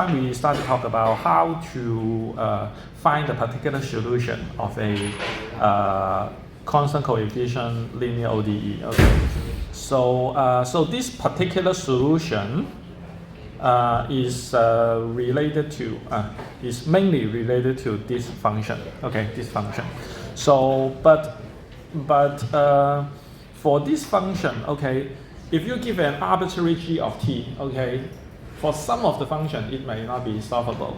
we start to talk about how to find a particular solution of a constant coefficient linear ODE. Okay, so this particular solution is mainly related to this function. Okay, this function. So, but for this function, okay, if you give an arbitrary g of t, okay, for some of the function, it may not be solvable.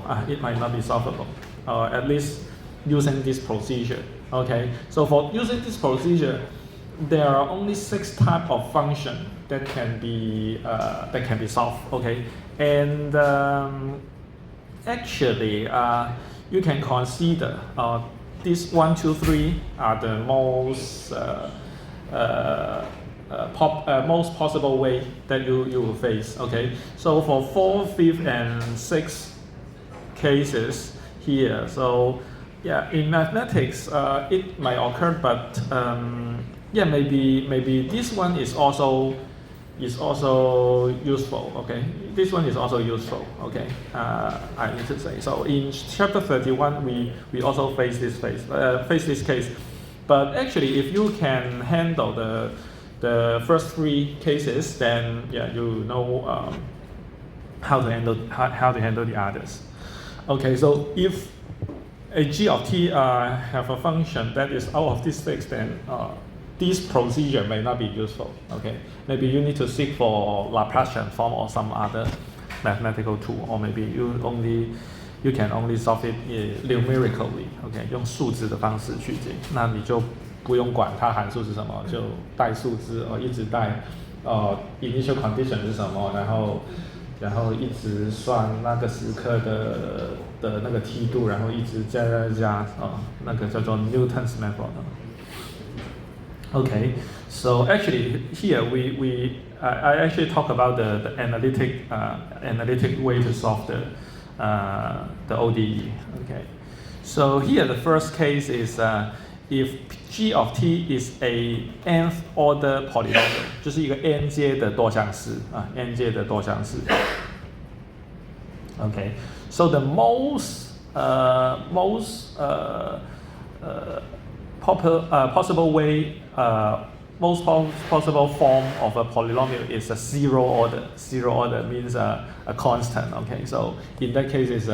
At least using this procedure. Okay. So for using this procedure, there are only 6 types of function that can be solved. Okay. And actually, you can consider these 1, 2, 3 are the most most possible way that you will face. Okay, so for 4, 5, and 6 cases here, so yeah, in mathematics it might occur, but yeah, maybe this one is also useful. Okay, this one is also useful. Okay, I need to say. So in chapter 31, we also face this case, but actually, if you can handle the first 3 cases, then yeah, you know how to handle the others. Okay, so if a g of t have a function that is out of these 6, then this procedure may not be useful. Okay, maybe you need to seek for Laplace transform or some other mathematical tool, or maybe you can only solve it numerically. Okay, 用数字的方式去解，那你就不用管它函数是什么，就带数字一直带initial condition 是什么，然后一直算那个时刻的那个梯度，然后一直加那个叫做 Newton's method。Okay, so actually here I actually talk about the analytic way to solve the ODE. Okay, so here the first case is if g of t is a nth order polynomial， 就是一个 n 阶的多项式n 阶的多项式。Okay, so the most possible way, most possible form of a polynomial is a 0 order. 0 order means a constant. Okay, so in that case is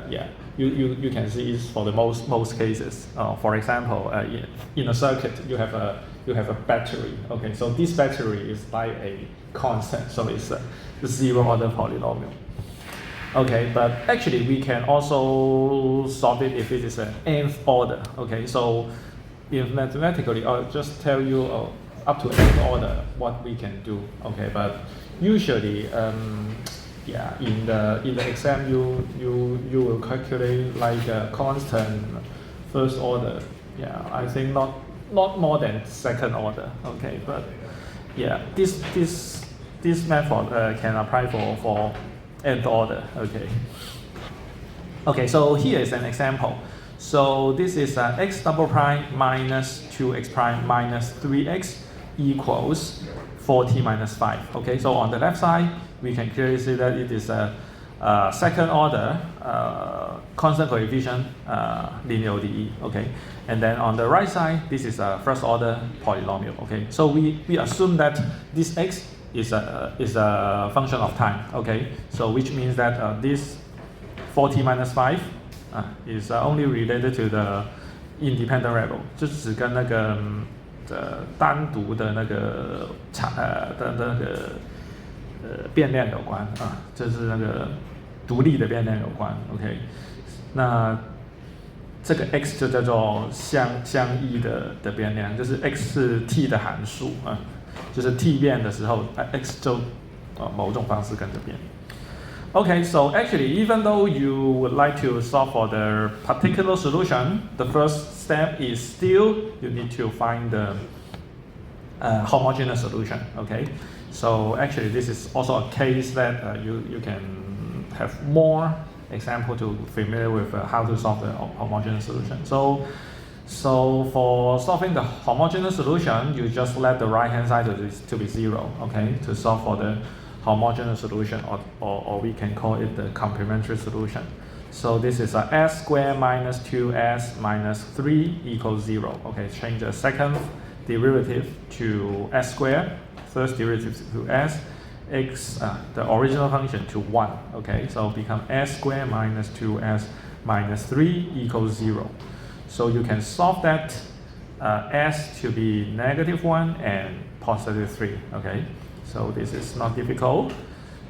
yeah, you can see it's for the most cases. For example, in a circuit you have a battery. Okay, so this battery is like a constant, so it's a 0 order polynomial. Okay, but actually we can also solve it if it is an nth order. Okay, so if mathematically, I'll just tell you up to nth order what we can do. Okay, but usually, yeah, in the exam you will calculate like a constant first order. Yeah, I think not more than second order. Okay, but yeah, this method can apply for nth order. Okay, so here is an example. So this is x double prime minus 2x prime minus 3x equals 4t minus 5. Okay, so on the left side we can clearly see that it is a second order constant coefficient linear ODE. Okay, and then on the right side this is a first order polynomial. Okay, so we assume that this x is a function of time. Okay, so which means that this 4t minus 5 is only related to the independent variable， 就只跟那个单独的那个变量有关就是那个独立的变量有关。OK， 那这个 x 就叫做相依的变量，就是 x 是 t 的函数就是 t 变的时候x 就某种方式跟着变。Okay, so actually, even though you would like to solve for the particular solution, the first step is still you need to find the homogeneous solution. Okay, so actually this is also a case that you can have more example to familiar with how to solve the homogeneous solution. So for solving the homogeneous solution, you just let the right hand side to be 0. Okay, to solve for the homogeneous solution, or we can call it the complementary solution. So this is a s squared minus 2s minus 3 equals 0. Okay, change the second derivative to s squared, first derivative to s, the original function to 1. Okay, so become s squared minus 2s minus 3 equals 0. So you can solve that s to be -1 and +3. Okay, so this is not difficult.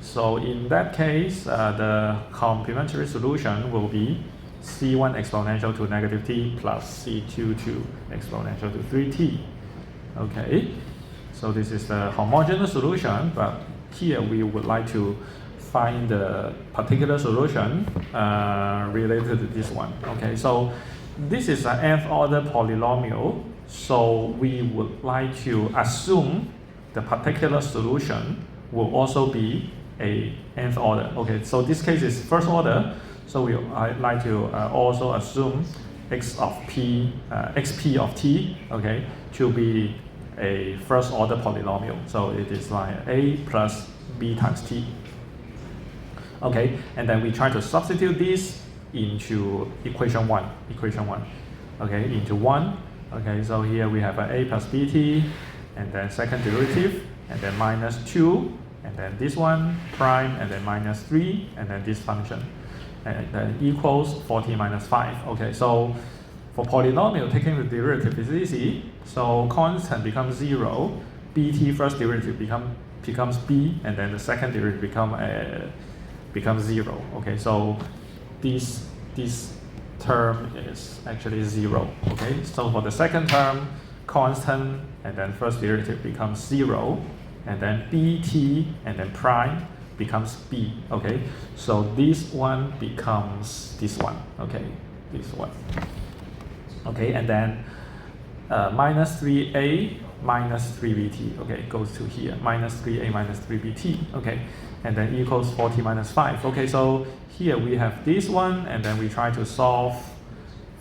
So in that case, the complementary solution will be c1 exponential to -t plus c22 exponential to 3t. Okay, so this is the homogeneous solution, but here we would like to find the particular solution related to this one. Okay, so this is an nth order polynomial, so we would like to assume the particular solution will also be a nth order. Okay, so this case is first order, so I'd like to also assume xp of t, okay, to be a first order polynomial. So it is like a plus b times t. Okay, and then we try to substitute this into equation 1. Okay, into 1. Okay, so here we have a plus bt, and then second derivative, and then minus 2, and then this one prime, and then minus 3, and then this function, and then equals 4t minus 5. Okay, so for polynomial, taking the derivative is easy. So constant becomes 0, bt first derivative becomes b, and then the second derivative becomes 0. Okay, so this term is actually 0. Okay, so for the second term, constant and then first derivative becomes 0, and then bt and then prime becomes b. Okay, so this one becomes this one. Okay, this one. Okay, and then minus 3a minus 3bt. Okay, goes to here, minus 3a minus 3bt. Okay, and then equals 4t minus 5. Okay, so here we have this one, and then we try to solve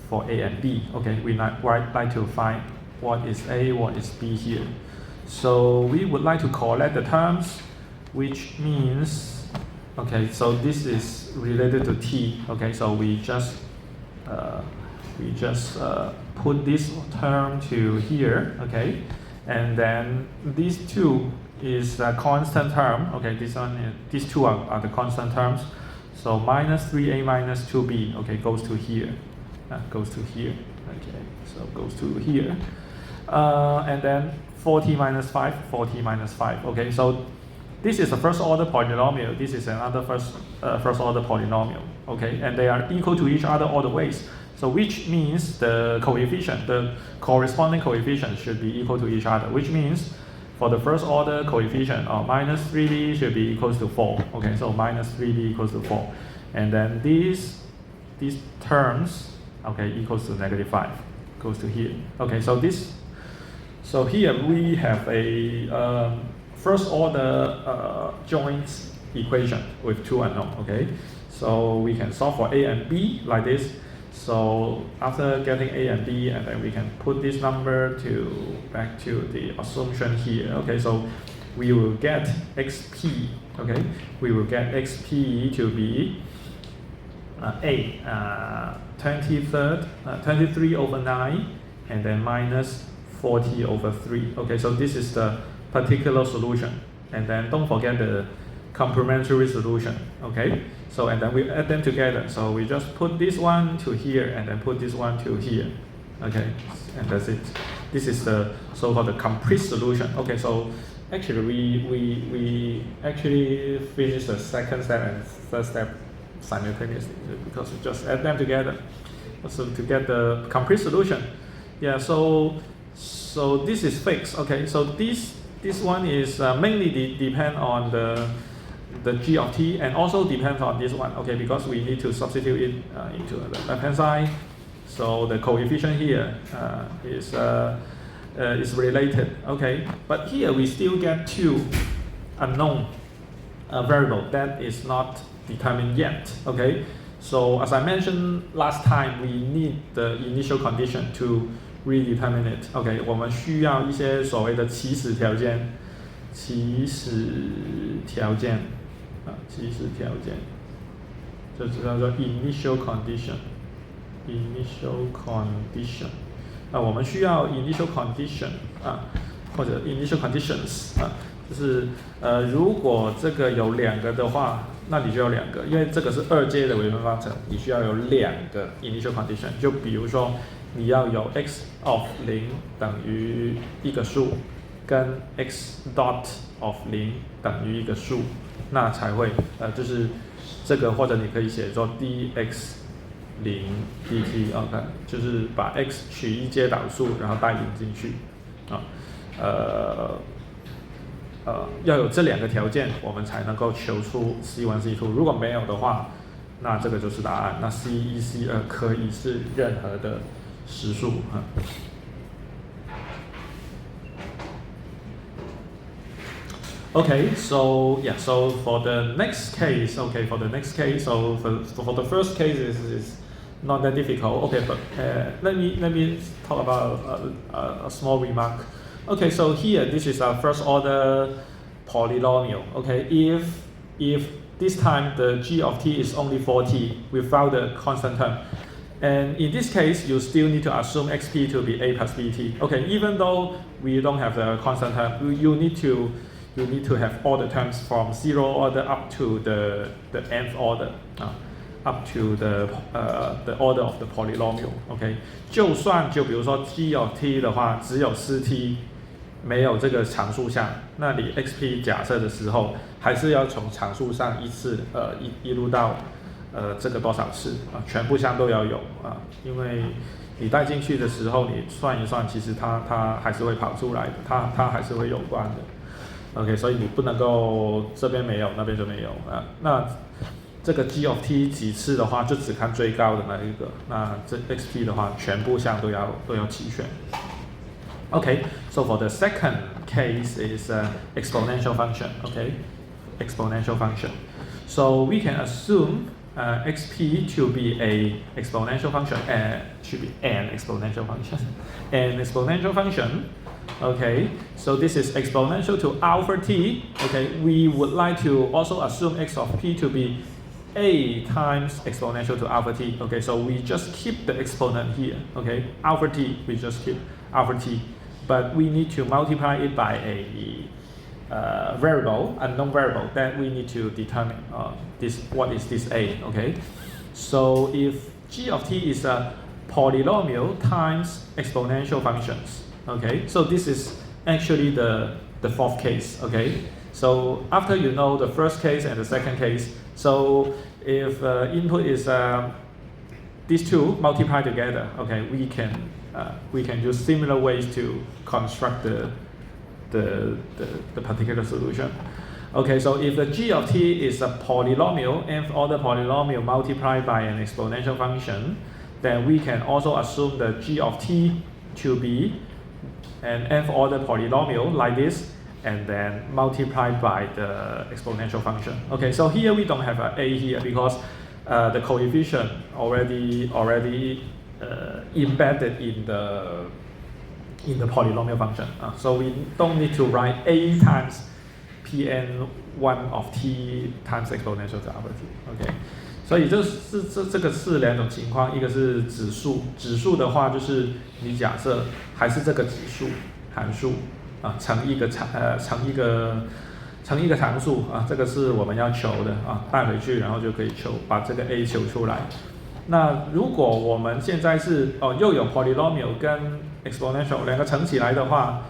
for a and b. Okay, we like to find what is a, what is b here. So we would like to collect the terms, which means, okay, so this is related to t. Okay, so we just put this term to here. Okay, and then these two is a constant term. Okay, these two are the constant terms. So minus 3a minus 2b, okay, goes to here. Goes to here. Okay, so goes to here. And then 4t minus 5, 4t minus 5. Okay, so this is a first order polynomial. This is another first order polynomial. Okay, and they are equal to each other all the ways. So which means the coefficient, the corresponding coefficient should be equal to each other, which means for the first order coefficient of minus 3b should be equals to 4. Okay, so minus 3b equals to 4. And then these terms, okay, equals to -5, goes to here. Okay, so here we have a first order joint equation with two unknown. Okay, so we can solve for a and b like this. So after getting a and b, and then we can put this number back to the assumption here. Okay, so we will get xp. Okay, we will get xp to be 23 over 9, and then minus 40 over 3. Okay, so this is the particular solution. And then don't forget the complementary solution. Okay, so and then we add them together. So we just put this one to here, and then put this one to here. Okay, and that's it. This is the so-called the complete solution. Okay, so actually we actually finished the second step and third step simultaneously, because we just add them together. So to get the complete solution. Yeah, so this is fixed. Okay, so this one is mainly depend on the g of t, and also depends on this one. Okay, because we need to substitute it into the left hand side. So the coefficient here is related. Okay, but here we still get two unknown variable that is not determined yet. Okay, so as I mentioned last time, we need the initial condition to redetermine it. Okay, 我们需要一些所谓的起始条件起始条件啊，起始条件，这叫做 initial condition。initial condition， 我们需要 initial condition 啊，或者 initial conditions 啊，就是如果这个有2个的话，那你就有2个，因为这个是2阶的微分方程，你需要有2个 initial condition。就比如说，你要有 x of 0等于一个数，跟 x dot of 0等于一个数，那才会就是这个，或者你可以写作 dx 0 dt， OK， 就是把 x 取一阶导数，然后代引进去啊，要有这2个条件，我们才能够求出 C1、C2。如果没有的话，那这个就是答案。那 C1、C2 可以是任何的实数啊。Okay, so yeah, so for the next case, so for the first case is not that difficult. Okay, but let me talk about a small remark. Okay, so here this is a first order polynomial. Okay, if this time the g of t is only 4t without the constant term, and in this case you still need to assume xp to be a plus bt. Okay, even though we don't have the constant term, you need to have all the terms from 0 order up to the nth order, up to the order of the polynomial. OK， 就比如说 g of t 的话，只有4t， 没有这个常数项，那你 xp 假设的时候，还是要从常数上一路到这个多少次啊，全部项都要有啊，因为你带进去的时候，你算一算，其实它还是会跑出来的，它还是会有关的。OK， 所以你不能够这边没有，那边就没有啊。那这个 g of t 几次的话，就只看最高的那一个。那这 xp 的话，全部项都要齐全。Okay, so for the second case is exponential function. Okay, exponential function. So we can assume xp to be a exponential function. Should be an exponential function. An exponential function. Okay, so this is exponential to alpha t. Okay, we would like to also assume x of p to be a times exponential to alpha t. Okay, so we just keep the exponent here. Okay, alpha t, we just keep alpha t, but we need to multiply it by a variable, unknown variable that we need to determine what is this a. Okay, so if g of t is a polynomial times exponential functions. Okay, so this is actually the fourth case. Okay, so after you know the first case and the second case, so if input is these two multiplied together, okay, we can use similar ways to construct the particular solution. Okay, so if the g of t is a polynomial, nth order polynomial multiplied by an exponential function, then we can also assume the g of t to be an nth order polynomial like this, and then multiplied by the exponential function. Okay, so here we don't have an a here because the coefficient already embedded in the polynomial function. So we don't need to write a times Pn1 of t times exponential to alpha t. Okay, 所以这个是2种情况，一个是指数，指数的话就是你假设还是这个指数函数啊乘一个常数啊，这个是我们要求的啊，带回去然后就可以把这个 a 求出来。那如果我们现在是又有 polynomial 跟 exponential 2个乘起来的话，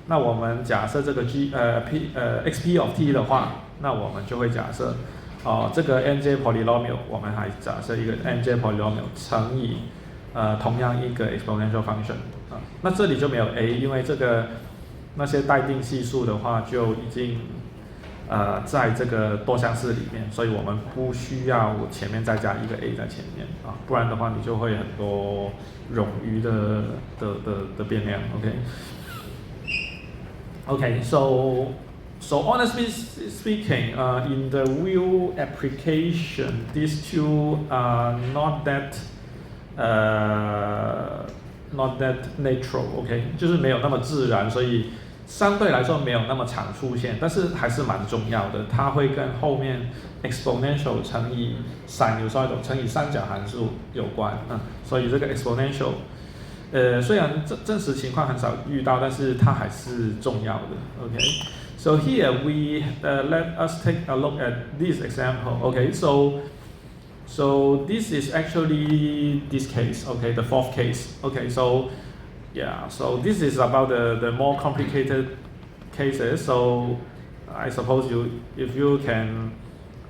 那我们假设这个xp of t 的话，那我们就会假设这个 nj polynomial 我们还假设一个 nj polynomial 乘以同样一个 exponential function 啊，那这里就没有 a， 因为这个那些待定系数的话就已经在这个多项式里面，所以我们不需要前面再加一个 a 在前面啊，不然的话你就会很多冗余的变量。Okay, so honestly speaking, in the real application, these two are not that natural. Okay, 就是没有那么自然，所以相对来说没有那么常出现，但是还是蛮重要的。它会跟后面 exponential 乘以 sinusoidal 乘以三角函数有关。所以这个 exponential，虽然真实情况很少遇到，但是它还是重要的。OK，so here we let us take a look at this example. Okay, so this is actually this case. Okay, the fourth case. Okay, so yeah, so this is about the more complicated cases. So I suppose if you can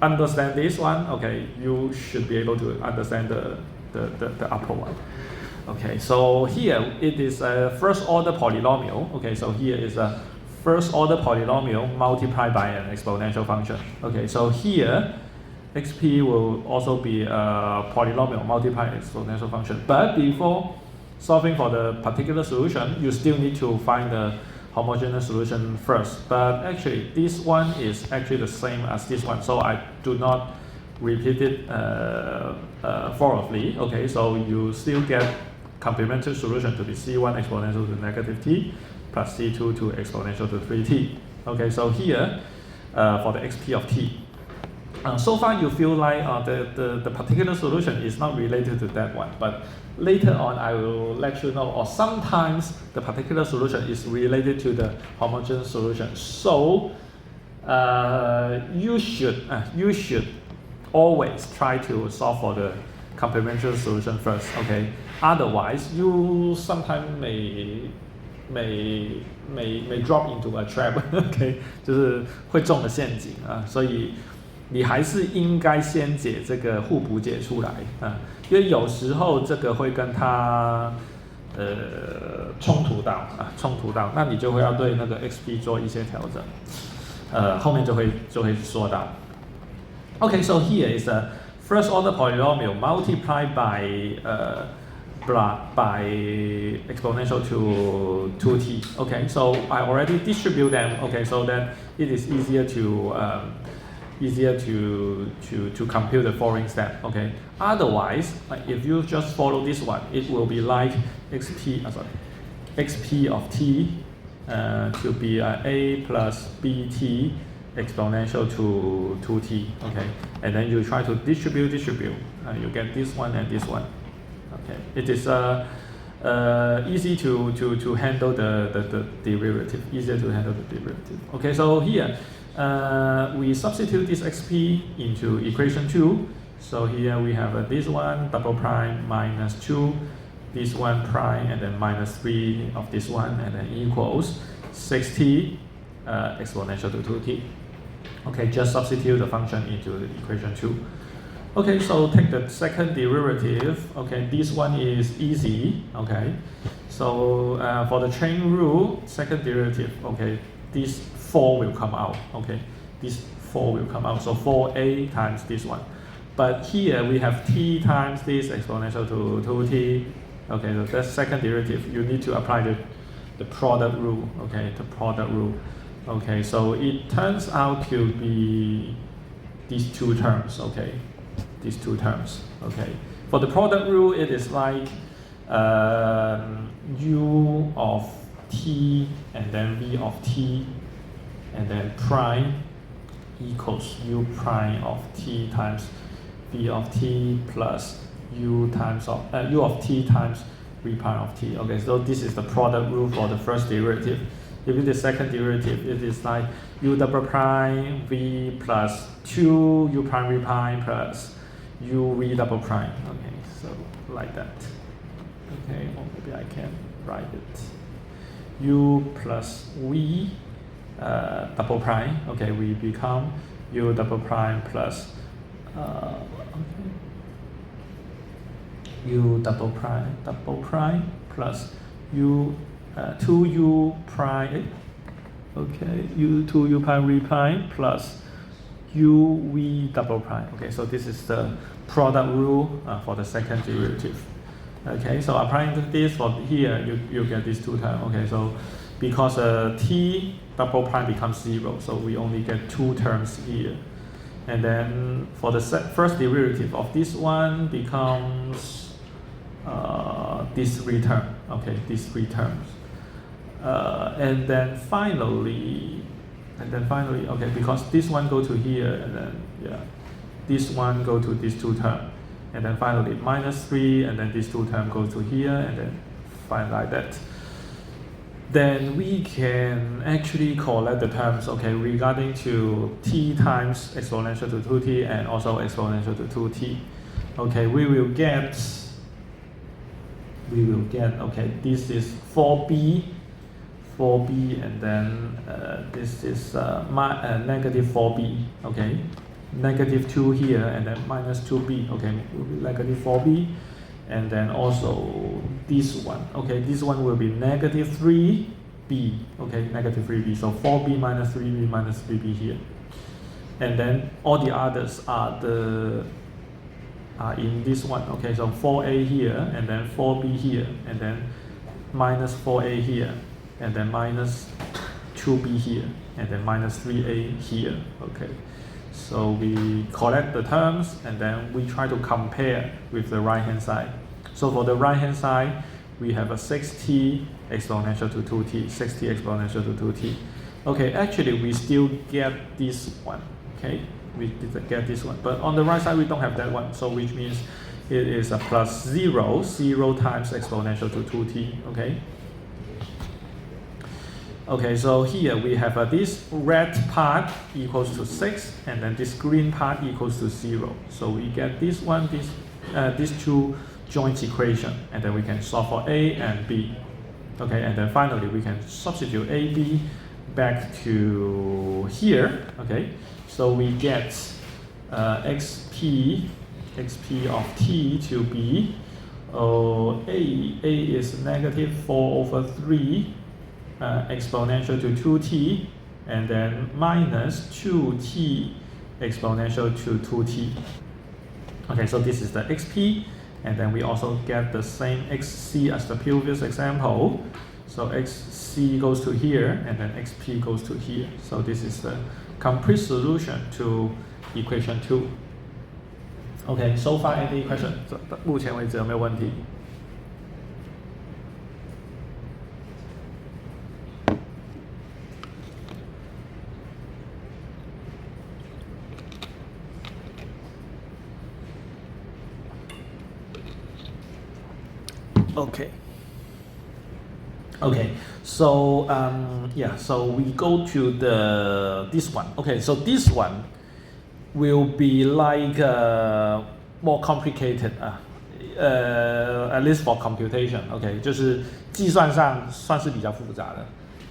understand this one, okay, you should be able to understand the upper one. Okay, so here it is a first order polynomial. Okay, so here is a first order polynomial multiplied by an exponential function. Okay, so here xp will also be a polynomial multiplied by an exponential function. But before solving for the particular solution, you still need to find the homogeneous solution first. But actually, this one is actually the same as this one, so I do not repeat it thoroughly. Okay, so you still get complementary solution to be c1 exponential to negative t plus c2 to exponential to 3t. Okay, so here for the xp of t. So far you feel like the particular solution is not related to that one, but later on I will let you know, or sometimes the particular solution is related to the homogeneous solution. So you should always try to solve for the complementary solution first. Okay, otherwise you sometimes may drop into a trap. Okay， 就是会中了陷阱啊，所以你还是应该先解这个互补解出来啊，因为有时候这个会跟它冲突到，那你就会要对那个 xp 做一些调整，后面就会说到。Okay, so here is a first order polynomial multiplied by exponential to 2t. Okay, so I already distribute them. Okay, so then it is easier to compute the following step. Okay, otherwise, if you just follow this one, it will be like xp of t to be a plus bt exponential to 2t. Okay, and then you try to distribute, you get this one and this one. Okay, it is easy to handle the derivative, easier to handle the derivative. Okay, so here we substitute this xp into equation 2. So here we have this one double prime minus 2, this one prime, and then minus 3 of this one, and then equals 6t exponential to 2t. Okay, just substitute the function into the equation 2. Okay, so take the second derivative. Okay, this one is easy. Okay, so for the chain rule, second derivative. Okay, this 4 will come out. Okay, this 4 will come out. So 4a times this one. But here we have t times this exponential to 2t. Okay, so that's second derivative. You need to apply the product rule. Okay, the product rule. Okay, so it turns out to be these two terms. Okay, these two terms. Okay, for the product rule, it is like u of t and then v of t and then prime equals u prime of t times v of t plus u of t times v prime of t. Okay, so this is the product rule for the first derivative. If it is second derivative, it is like u double prime v plus 2 u prime v prime plus u v double prime. Okay, so like that. Okay, or maybe I can write it. U plus v double prime. Okay, we become u double prime plus u double prime plus u 2u prime, okay, u2u prime v prime plus uv double prime. Okay, so this is the product rule for the second derivative. Okay, so applying to this for here, you get these two terms. Okay, so because t double prime becomes 0, so we only get two terms here. And then for the first derivative of this one becomes this three term. Okay, these three terms. and then finally, okay, because this one go to here, and then yeah, this one go to these two terms, and then finally -3, and then these two terms go to here, and then find like that. Then we can actually collect the terms, okay, regarding to t times exponential to 2t and also exponential to 2t. Okay, we will get, okay, this is 4b, and then this is negative 4b, okay, negative 2 here, and then minus 2b, okay, will be negative 4b, and then also this one, okay, this one will be negative 3b, okay, negative 3b, so 4b minus 3b here, and then all the others are in this one, okay, so 4a here, and then 4b here, and then minus 4a here, and then minus 2b here, and then minus 3a here, okay. So we collect the terms, and then we try to compare with the right hand side. So for the right hand side, we have a 6t exponential to 2t, 6t exponential to 2t. Okay, actually we still get this one, okay? We did get this one, but on the right side we don't have that one, so which means it is a plus 0 times exponential to 2t, okay? Okay, so here we have this red part equals to 6, and then this green part equals to 0. So we get this one, these two joint equation, and then we can solve for a and b. Okay, and then finally we can substitute a, b back to here. Okay, so we get xp of t to be a is negative 4/3. Exponential to 2t, and then minus 2t exponential to 2t. Okay, so this is the xp, and then we also get the same xc as the previous example. So xc goes to here, and then xp goes to here. So this is the complete solution to equation 2. Okay, so far any question? 目前为止有没有问题？ Okay, so yeah, so we go to this one. Okay, so this one will be like more complicated at least for computation. Okay, 就是计算上算是比较复杂的，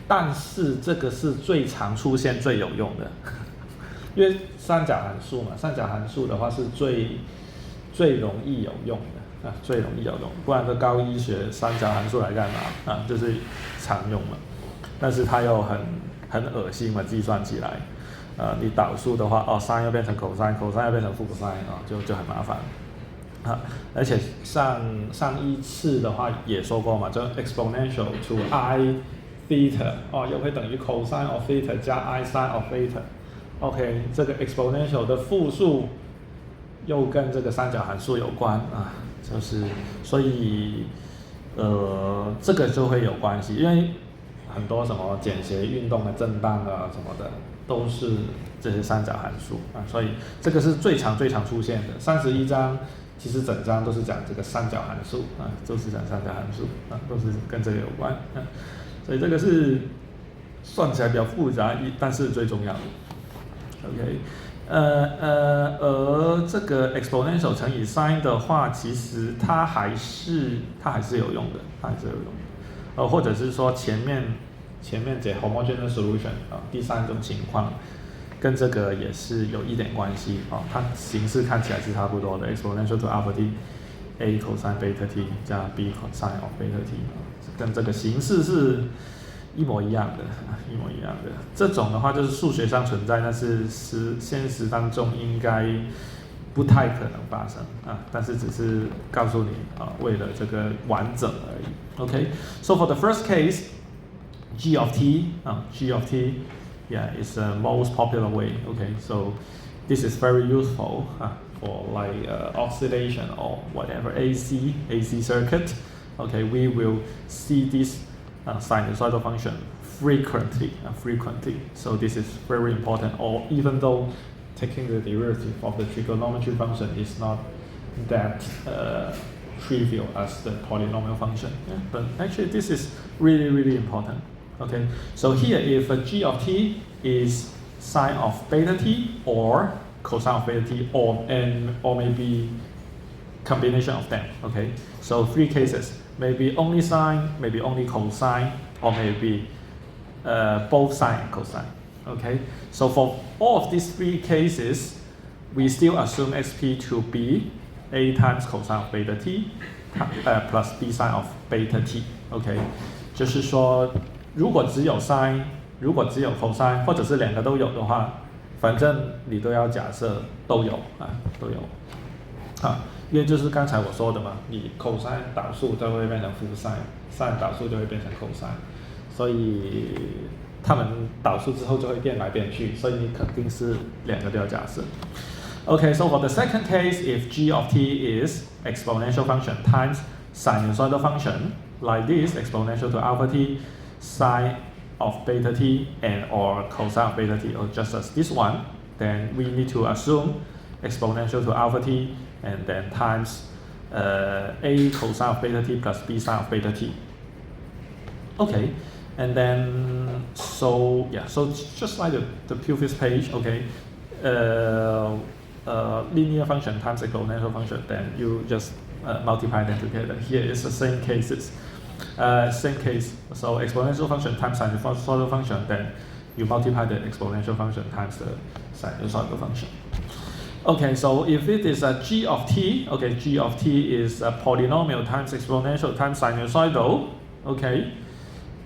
但是这个是最常出现、最有用的，因为三角函数嘛，三角函数的话是最容易有用的。 最容易有用，不然这高一学三角函数来干嘛啊？就是常用嘛，但是它又很恶心嘛，计算起来，你导数的话，sin 要变成 cosine 要变成负 cosine 就很麻烦啊。而且上一次的话也说过嘛，就 exponential to I theta 又会等于 cosine of theta 加 I sin of theta。OK， 这个 exponential 的复数又跟这个三角函数有关啊。 就是所以这个就会有关系，因为很多什么简谐运动的震荡啊什么的都是这些三角函数啊，所以这个是最常出现的。31章其实整章都是讲这个三角函数啊，都是讲三角函数啊，都是跟这个有关啊，所以这个是算起来比较复杂，但是最重要的。OK。 而这个 exponential 乘以 sin 的话，其实它还是有用的，它还是有用的。或者是说前面解 homogeneous solution 第三种情况跟这个也是有一点关系它形式看起来是差不多的 exponential to alpha t a cosine beta t 加 b cosine of beta t 跟这个形式是。 一模一样的，一模一样的。这种的话就是数学上存在，但是现实当中应该不太可能发生啊。但是只是告诉你为了这个完整而已。Okay, so for the first case, g of t, yeah, is the most popular way. Okay, so this is very useful for like oscillation or whatever AC circuit. Okay, we will see this. sinusoidal function frequently. So this is very important. Or even though taking the derivative of the trigonometry function is not that trivial as the polynomial function, but actually this is really important. Okay, so here if a g of t is sine of beta t or cosine of beta t or maybe combination of them. Okay, so three cases, maybe only sine, maybe only cosine, or maybe both sine and cosine. Okay, so for all of these three cases, we still assume xp to be a times cosine of beta t plus b sine of beta t. OK， 就是说，如果只有 sin， 如果只有 cosine， 或者是两个都有的话，反正你都要假设都有都有因为就是刚才我说的嘛，你 cosine 导数就会变成负 sin，sin 导数就会变成 cosine， 所以它们导数之后就会变来变去，所以你肯定是两个都要假设。Okay, so for the second case, if g of t is exponential function times sinusoidal function, like this, exponential to alpha t, sine of beta t, and or cosine of beta t, or just as this one, then we need to assume exponential to alpha t, and then times a cosine of beta t plus b sine of beta t. Okay, and then, so just like the previous page, okay, linear function times exponential function, then you just multiply them together. Here is the same cases, same case. So exponential function times sinusoidal function, then you multiply the exponential function times the sinusoidal function. Okay, so if it is a g of t, okay, g of t is a polynomial times exponential times sinusoidal, okay,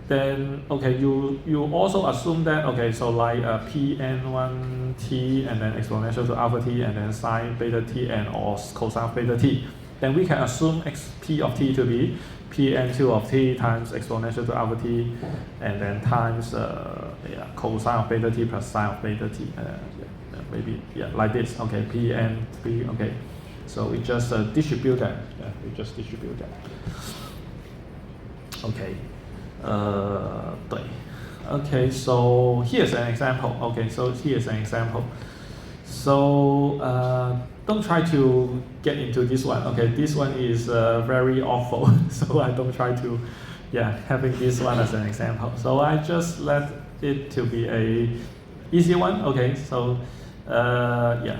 then okay, you also assume that, okay, so like pn1t and then exponential to alpha t and then sine beta t and or cosine of beta t, then we can assume p of t to be pn2 of t times exponential to alpha t and then times cosine of beta t plus sine of beta t, maybe like this. Okay, pn3. Okay, so we just distribute that. We just distribute that. Okay. Okay, so here's an example. Okay, so here's an example. So don't try to get into this one. Okay, this one is very awful. So I don't try to, having this one as an example. So I just let it to be a easy one. Okay, so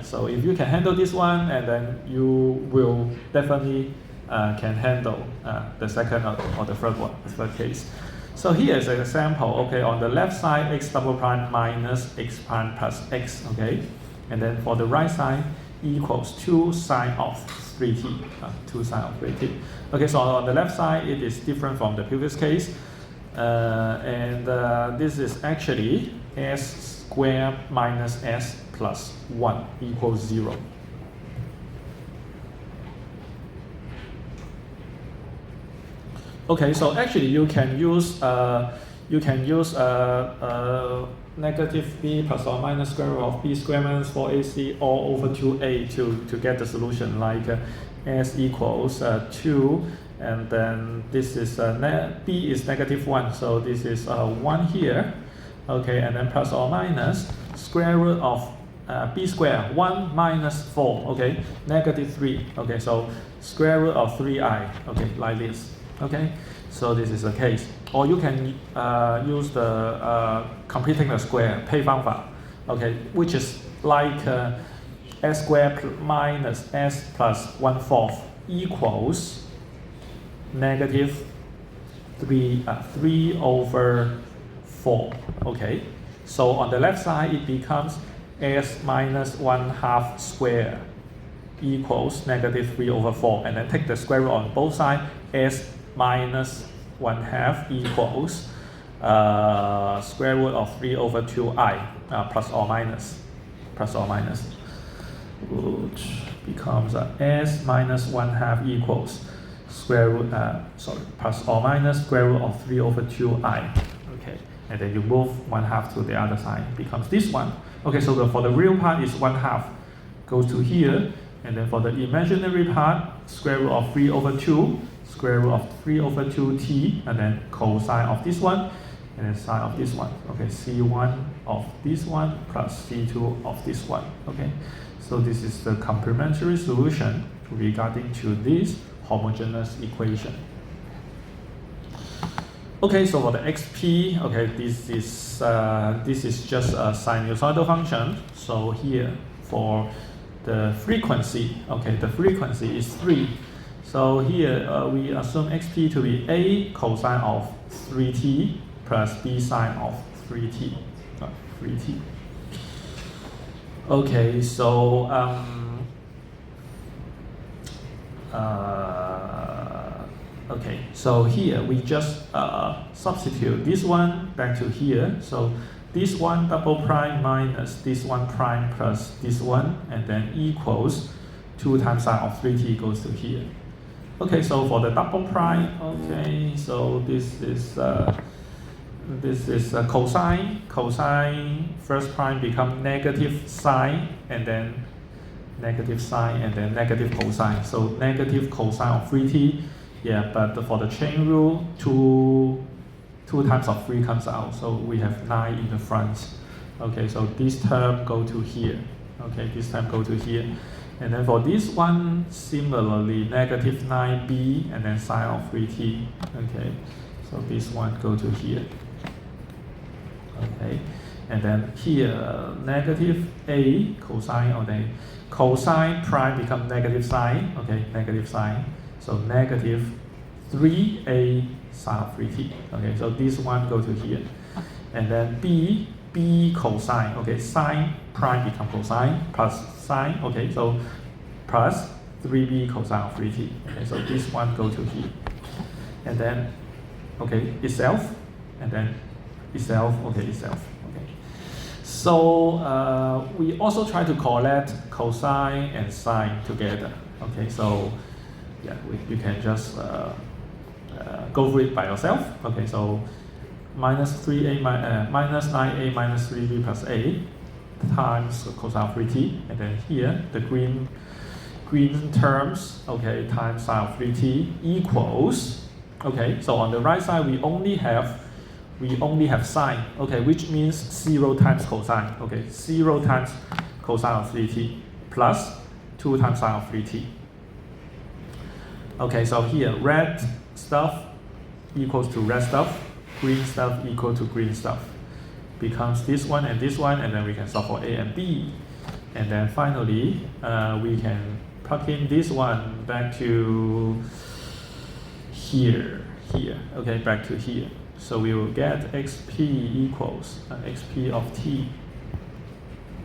so if you can handle this one, and then you will definitely can handle the second or the third one, the third case. So here is an example. Okay, on the left side, x double prime minus x prime plus x. Okay, and then for the right side equals 2 sine of 3t. 2 sine of 3t. Okay, so on the left side it is different from the previous case, and this is actually s squared minus s plus 1 equals 0. Okay, so actually you can use negative b plus or minus square root of b squared minus 4ac all over 2a to get the solution, like s equals 2, and then this is b is negative 1, so this is 1 here. Okay, and then plus or minus square root of b squared 1 minus 4. Okay, negative 3. Okay, so square root of 3i. Okay, like this. Okay, so this is the case. Or you can use the completing the square 配方法, okay, which is like s squared minus s plus 1/4 equals negative 3 over 4. Okay, so on the left side it becomes s minus 1/2 square equals negative 3 over 4, and then take the square root on both sides. S minus 1/2 equals square root of 3 over 2i plus or minus, which becomes s minus 1/2 equals square root plus or minus square root of 3 over 2i. Okay, and then you move 1/2 to the other side, it becomes this one. Okay, so for the real part is 1/2 goes to here, And then for the imaginary part, square root of 3 over 2, square root of 3 over 2t, and then cosine of this one, and then sine of this one. Okay, c1 of this one plus c2 of this one. Okay, so this is the complementary solution regarding to this homogeneous equation. Okay, so for the xp, okay, this is just a sinusoidal function. So here for the frequency, okay, the frequency is 3. So here we assume xp to be a cosine of 3t plus b sine of 3t. 3t. Okay, so okay, so here we just substitute this one back to here. So this one double prime minus this one prime plus this one, and then equals 2 times sine of 3t goes to here. Okay, so for the double prime, okay, so this is cosine. Cosine first prime become negative sine, and then negative sine, and then negative cosine. So negative cosine of 3t. Yeah, but for the chain rule, 2 times of 3 comes out, so we have 9 in the front. Okay, so this term go to here. Okay, this term go to here. And then for this one, similarly, negative 9b, and then sine of 3t. Okay, so this one go to here. Okay, and then here, negative a cosine, okay, cosine prime become negative sine. Okay, negative sine. So negative 3a sine of 3t. Okay, so this one go to here. And then b cosine. Okay, sine prime become cosine plus sine. Okay, so plus 3b cosine of 3t. Okay, so this one go to here. And then, okay, itself. And then itself. Okay, itself. Okay. So we also try to collect cosine and sine together. Okay, so yeah, you can just go through it by yourself. Okay, so minus 3a minus 9a minus 3b plus a times cosine of 3t, and then here the green terms, okay, times sine of 3t equals, okay, so on the right side we only have sine, okay, which means 0 times cosine, okay, 0 times cosine of 3t plus 2 times sine of 3t. Okay, so here red stuff equals to red stuff, green stuff equal to green stuff. Becomes this one, and then we can solve for a and b. And then finally, we can plug in this one back to here. Okay, back to here. So we will get xp equals xp of t.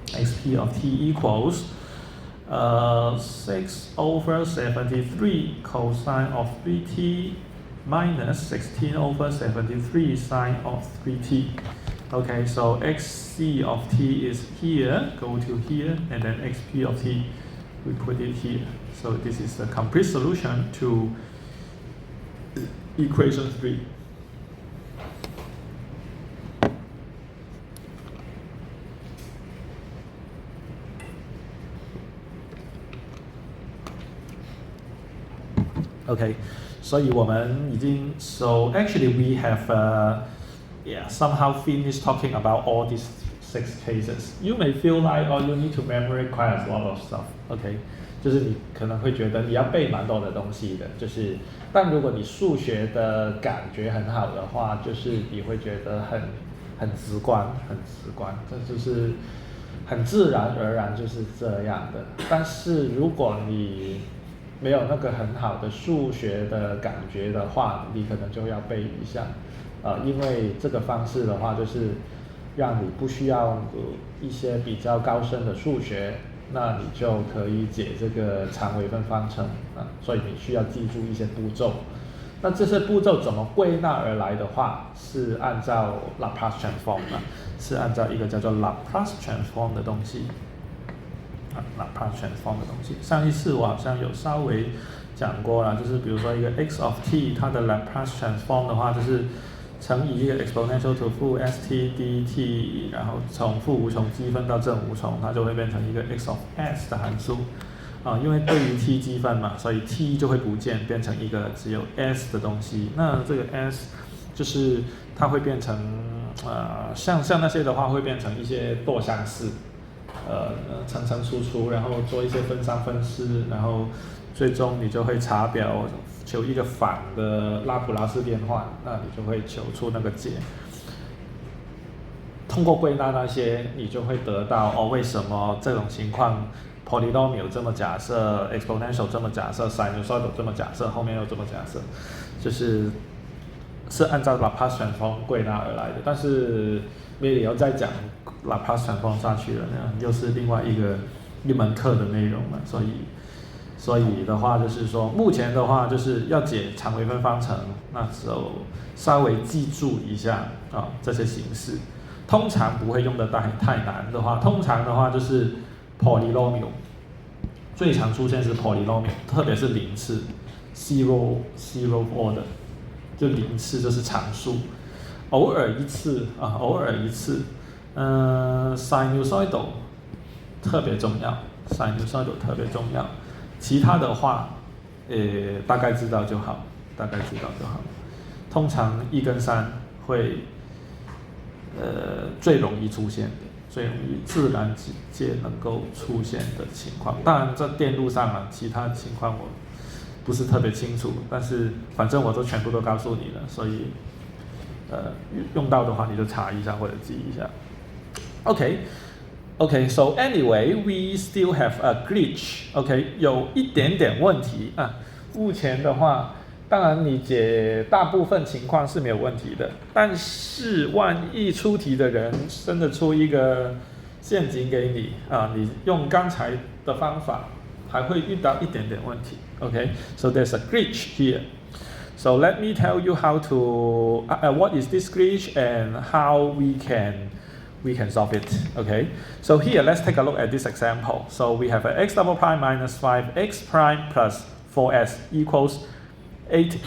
xp of t equals 6 over 73 cosine of 3t minus 16 over 73 sine of 3t. Okay, so xc of t is here, go to here, and then xp of t, we put it here. So this is the complete solution to equation 3. Okay, so actually we have somehow finished talking about all these 6 cases. You may feel like you need to memorize quite a lot of stuff. Okay, 就是你可能会觉得你要背蛮多的东西的，但如果你数学的感觉很好的话，你会觉得很直观，这就是很自然而然就是这样的。但是如果你没有那个很好的数学的感觉的话，你可能就要背一下，因为这个方式的话，让你不需要一些比较高深的数学，那你就可以解这个常微分方程所以你需要记住一些步骤。那这些步骤怎么归纳而来的话，是按照 Laplace transform 是按照一个叫做 Laplace transform 的东西。Laplace transform 的东西，上一次我好像有稍微讲过了，比如说一个 x of t， 它的 Laplace transform 的话，乘以一个 exponential to 负 st dt， 然后从负无穷积分到正无穷，它就会变成一个 x of s 的函数。因为对于 t 积分嘛，所以 t 就会不见，变成一个只有 s 的东西。那这个 s 就是它会变成像那些的话会变成一些多项式，层层出出，然后做一些分散分式，然后最终你就会查表求一个反的拉普拉斯变换，那你就会求出那个解。通过归纳那些，你就会得到为什么这种情况 polynomial 这么假设 ，exponential 这么假设 ，sinusoidal 这么假设，后面又这么假设，是按照 Laplace transform 归纳而来的。但是没理由再讲 Laplace transform 下去了，那样又是另外一门课的内容了。所以的话就是说，目前的话就是要解常微分方程，那就稍微记住一下这些形式。通常不会用的太难的话，通常的话就是 polynomial， 最常出现是 polynomial， 特别是零次 zero order， 就零次就是常数，偶尔一次，sinusoidal 特别重要 ，sinusoidal 特别重要，其他的话，大概知道就好，通常1跟3会。最容易出现的，最容易自然界能够出现的情况。当然，在电路上其他情况我不是特别清楚，但是反正我都全部都告诉你了，所以用到的话你就查一下或者记一下。Okay, so anyway, we still have a glitch. Okay, 有一点点问题啊。目前的话。当然，你解大部分情况是没有问题的，但是万一出题的人真的出一个陷阱给你你用刚才的方法还会遇到一点点问题。Okay, so there's a glitch here. So let me tell you how to what is this glitch and how we can solve it. Okay, so here let's take a look at this example. So we have a x double prime minus 5x prime plus 4s equals 8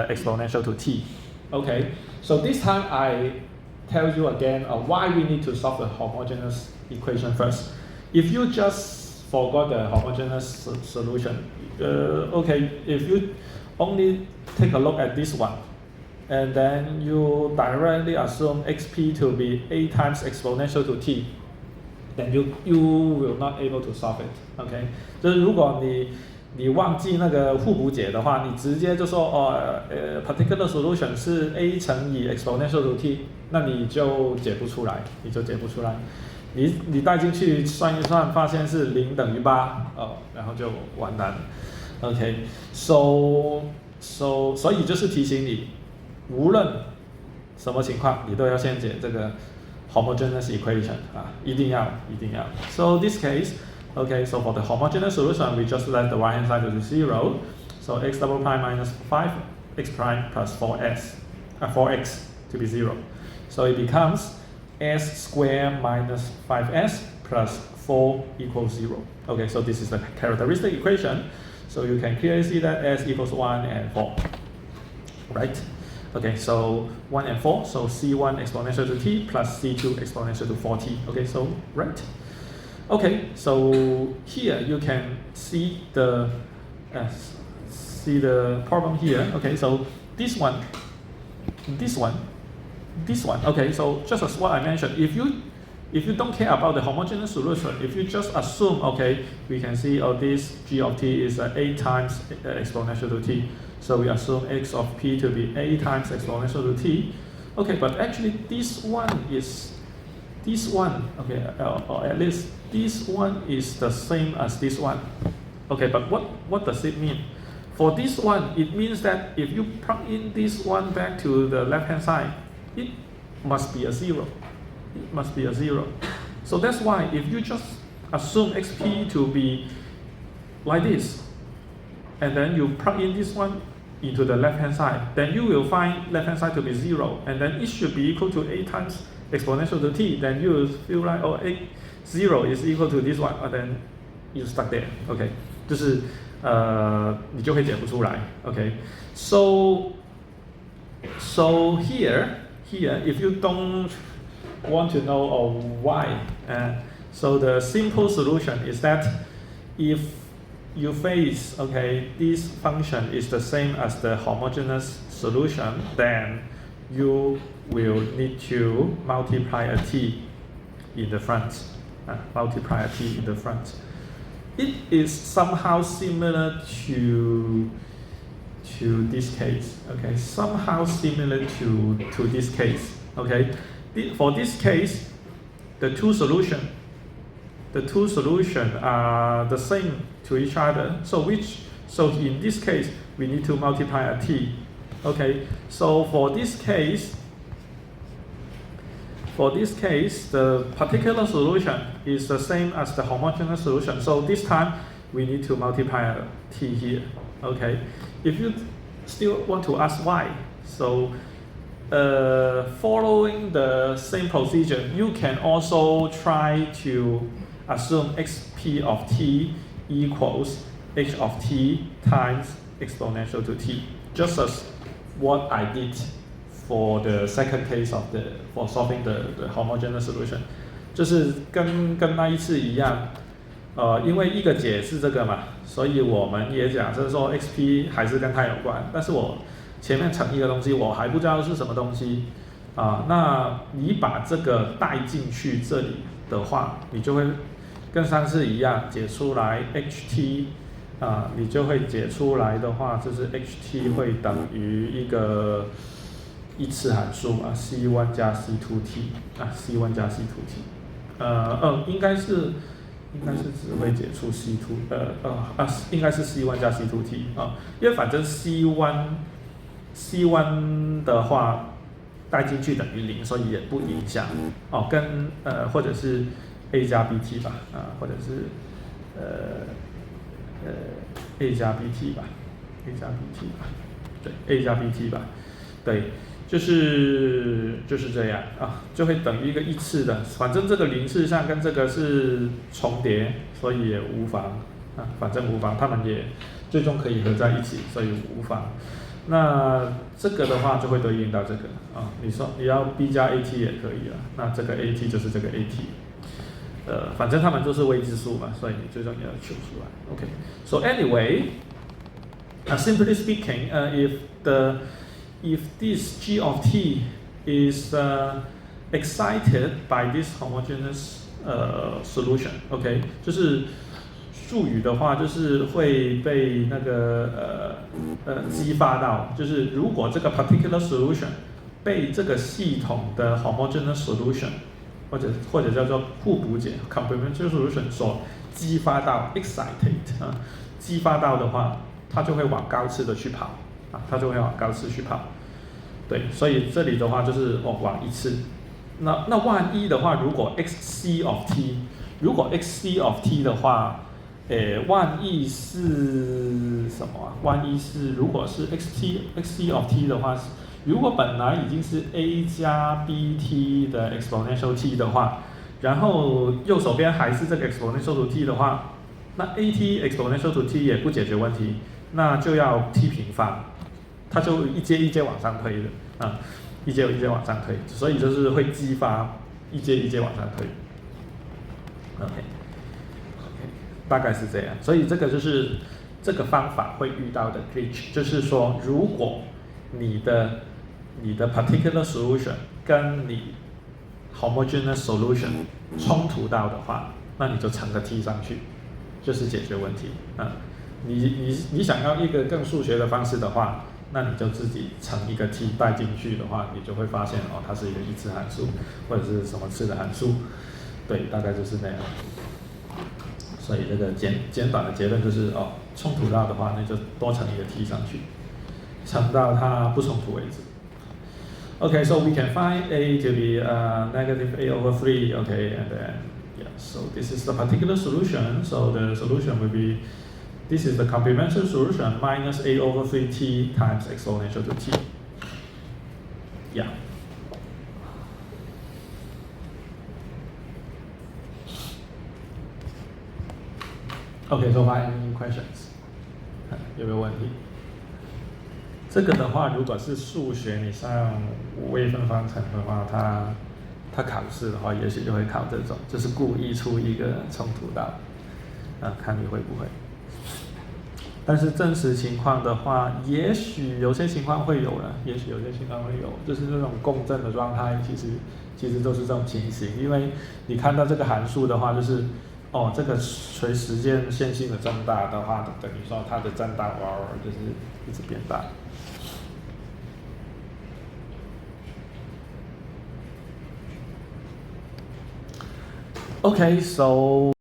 exponential to t. Okay, so this time I tell you again why we need to solve the homogeneous equation first. If you just forgot the homogeneous solution, okay, if you only take a look at this one, and then you directly assume xp to be a times exponential to t, then you will not able to solve it. Okay, 就是如果你忘记那个互补解的话，你直接就说particular solution 是 a 乘以 exponential to t， 那你就解不出来，你带进去算一算，发现是0等于8然后就完蛋了。OK， 所以就是提醒你，无论什么情况，你都要先解这个 homogeneous equation 一定要。So this case。Okay, so for the homogeneous solution, we just let the right-hand side to 0. So x double prime minus 5x prime plus 4x to be 0. So it becomes s squared minus 5s plus 4 equals 0. Okay, so this is the characteristic equation. So you can clearly see that s equals 1 and 4. Right? Okay, so 1 and 4. So c1 exponential to t plus c2 exponential to 4t. Okay, so right. Okay, so here you can see the problem here. Okay, so this one. Okay, so just as what I mentioned, if you don't care about the homogeneous solution, if you just assume, okay, we can see this g of t is a times exponential to t. So we assume x of p to be a times exponential to t. Okay, but actually this one, okay, or at least this one is the same as this one. Okay, but what does it mean? For this one, it means that if you plug in this one back to the left-hand side, it must be a 0. So that's why if you just assume xp to be like this, and then you plug in this one into the left-hand side, then you will find left-hand side to be 0, and then it should be equal to a times exponential to t. Then you will feel like, a0 is equal to this one, and then you stuck there. Okay, 就是你就会解不出来。Okay, so here if you don't want to know why, so the simple solution is that if you face, okay, this function is the same as the homogeneous solution, then you will need to multiply a t in the front. Multiply a t in the front. It is somehow similar to this case, okay? Somehow similar to this case, okay? For this case, the two solutions are the same to each other. So in this case, we need to multiply a t, okay? So for this case, the particular solution is the same as the homogeneous solution. So this time, we need to multiply a t here, okay? If you still want to ask why, so following the same procedure, you can also try to assume xp of t equals h of t times exponential to t, just as what I did for the second case for solving the homogeneous solution， 就是跟那一次一样，因为一个解是这个嘛，所以我们也假设说 xp 还是跟它有关，但是我前面乘一个东西，我还不知道是什么东西那你把这个带进去这里的话，你就会跟上次一样解出来 ht 你就会解出来的话，就是 ht 会等于一个一次函数c1 加 c2t c1 加 c2t 应该是只会解出 c2 应该是 c1 加 c2t 因为反正 c1 的话带进去等于0，所以也不影响跟或者是 a 加 bt 吧或者是a 加 bt 吧 a 加 bt 吧，对 a 加 bt 吧，对。就是这样就会等于一个一次的，反正这个0事实上跟这个是重叠，所以也无妨反正无妨，它们也最终可以合在一起，所以无妨。那这个的话就会对应到这个你说你要 b 加 at 也可以了，那这个 at 就是这个 at，反正它们都是未知数嘛，所以你最终也要求出来。OK， so anyway, simply speaking, if this g of t is excited by this homogeneous solution, OK， 就是术语的话，就是会被那个激发到，就是如果这个 particular solution 被这个系统的 homogeneous solution 或者叫做互补解 complementary solution 所激发到 excited 激发到的话，它就会往高次的去跑它就会往高次去跑。对，所以这里的话就是往一次。那万一的话，如果 xc of t 的话，万一是什么万一是如果是 xc of t 的话，如果本来已经是 a 加 bt 的 exponential t 的话，然后右手边还是这个 exponential to t 的话，那 at exponential to t 也不解决问题，那就要 t 平方。它就一阶一阶往上推的一阶一阶往上推，所以就是会激发一阶一阶往上推。OK， 大概是这样。所以这个就是这个方法会遇到的 glitch， 就是说，如果你的 particular solution 跟你 homogeneous solution 冲突到的话，那你就乘个 t 上去，就是解决问题你想要一个更数学的方式的话，那你就自己乘一个 t 带进去的话，你就会发现它是一个一次函数或者是什么次的函数，对，大概就是那样。所以这个简短的结论就是冲突到的话，那就多乘一个 t 上去，乘到它不冲突为止。Okay, so we can find a to be negative a over 3. Okay, and then so this is the particular solution. So the solution will be this is the complementary solution minus a over 3t times exponential to t. Yeah. Okay, so any questions? 有没有问题？这个的话，如果是数学，你上微分方程的话，它考试的话，也许就会考这种，就是故意出一个冲突到。看你会不会。但是真实情况的话，也许有些情况会有了，也许有些情况会有，就是这种共振的状态，其实都是这种情形。因为你看到这个函数的话，就是这个随时间线性的增大的话，等于说它的增大就是一直变大。Okay, so